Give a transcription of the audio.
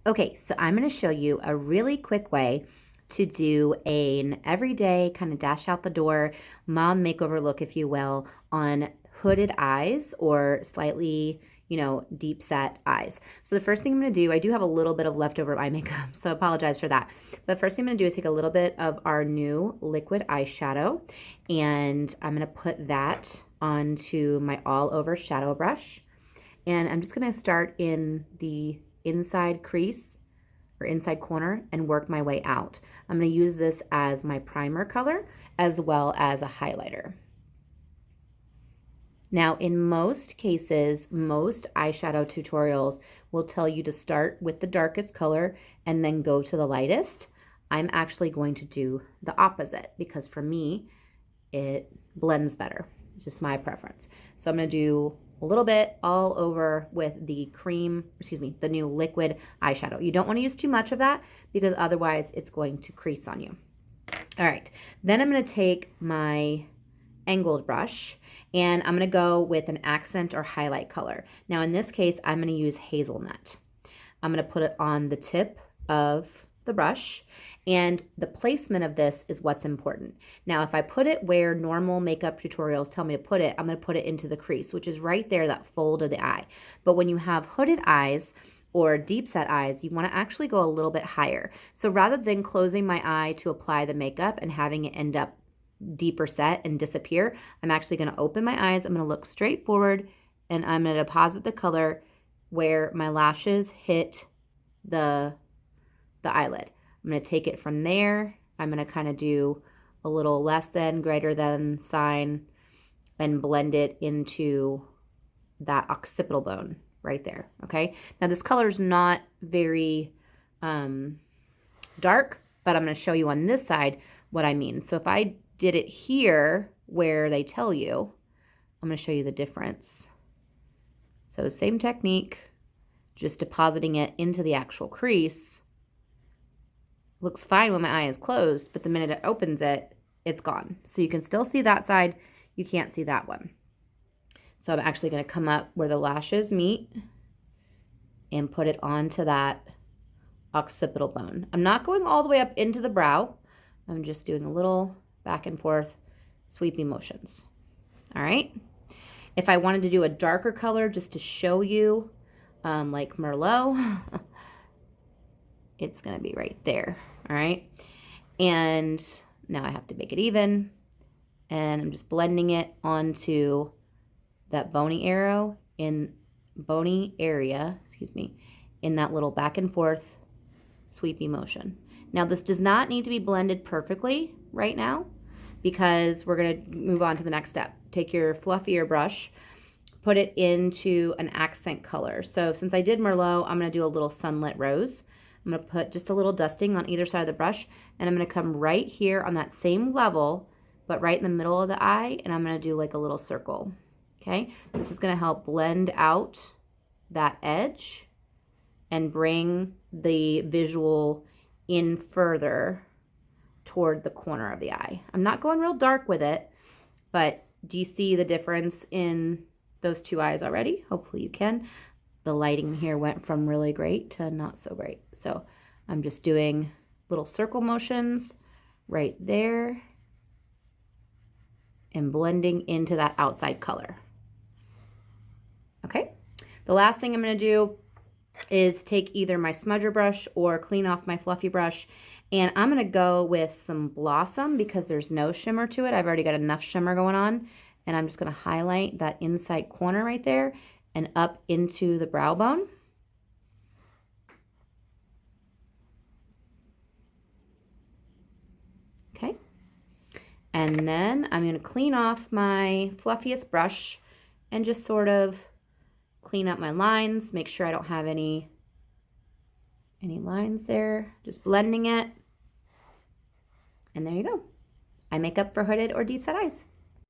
Okay, so I'm going to show you a really quick way to do an everyday kind of dash out the door mom makeover look, if you will, on hooded eyes or slightly, deep set eyes. So the first thing I'm going to do, I do have a little bit of leftover eye makeup, so I apologize for that. But first thing I'm going to do is take a little bit of our new liquid eyeshadow, and I'm going to put that onto my all over shadow brush. And I'm just going to start in the inside crease or inside corner and work my way out. I'm going to use this as my primer color as well as a highlighter. Now, in most cases, most eyeshadow tutorials will tell you to start with the darkest color and then go to the lightest. I'm actually going to do the opposite because for me, it blends better. It's just my preference. So I'm going to do a little bit all over with the the new liquid eyeshadow. You don't want to use too much of that because otherwise it's going to crease on you. All right, then I'm going to take my angled brush and I'm going to go with an accent or highlight color. Now in this case, I'm going to use hazelnut. I'm going to put it on the tip of the brush, and the placement of this is what's important. Now, if I put it where normal makeup tutorials tell me to put it, I'm going to put it into the crease, which is right there, that fold of the eye. But when you have hooded eyes or deep set eyes, you want to actually go a little bit higher. So rather than closing my eye to apply the makeup and having it end up deeper set and disappear, I'm actually going to open my eyes. I'm going to look straight forward and I'm going to deposit the color where my lashes hit the eyelid. I'm going to take it from there. I'm going to kind of do a little less than, greater than sign and blend it into that occipital bone right there. Okay. Now this color is not very dark, but I'm going to show you on this side what I mean. So if I did it here where they tell you, I'm going to show you the difference. So same technique, just depositing it into the actual crease. Looks fine when my eye is closed, but the minute it opens it, it's gone. So you can still see that side, you can't see that one. So I'm actually going to come up where the lashes meet and put it onto that occipital bone. I'm not going all the way up into the brow. I'm just doing a little back and forth sweeping motions. All right. If I wanted to do a darker color just to show you, like Merlot, it's going to be right there. All right. And now I have to make it even. And I'm just blending it onto that bony area, in that little back and forth sweepy motion. Now this does not need to be blended perfectly right now because we're going to move on to the next step. Take your fluffier brush, put it into an accent color. So since I did Merlot, I'm going to do a little sunlit rose. I'm going to put just a little dusting on either side of the brush, and I'm going to come right here on that same level, but right in the middle of the eye, and I'm going to do like a little circle. Okay, this is going to help blend out that edge and bring the visual in further toward the corner of the eye. I'm not going real dark with it, but do you see the difference in those two eyes already? Hopefully you can. The lighting here went from really great to not so great. So I'm just doing little circle motions right there and blending into that outside color. Okay, the last thing I'm going to do is take either my smudger brush or clean off my fluffy brush, and I'm going to go with some Blossom because there's no shimmer to it. I've already got enough shimmer going on, and I'm just going to highlight that inside corner right there and up into the brow bone. Okay, and then I'm going to clean off my fluffiest brush and just sort of clean up my lines, make sure I don't have any lines there, just blending it. And there you go. Eye makeup for hooded or deep set eyes.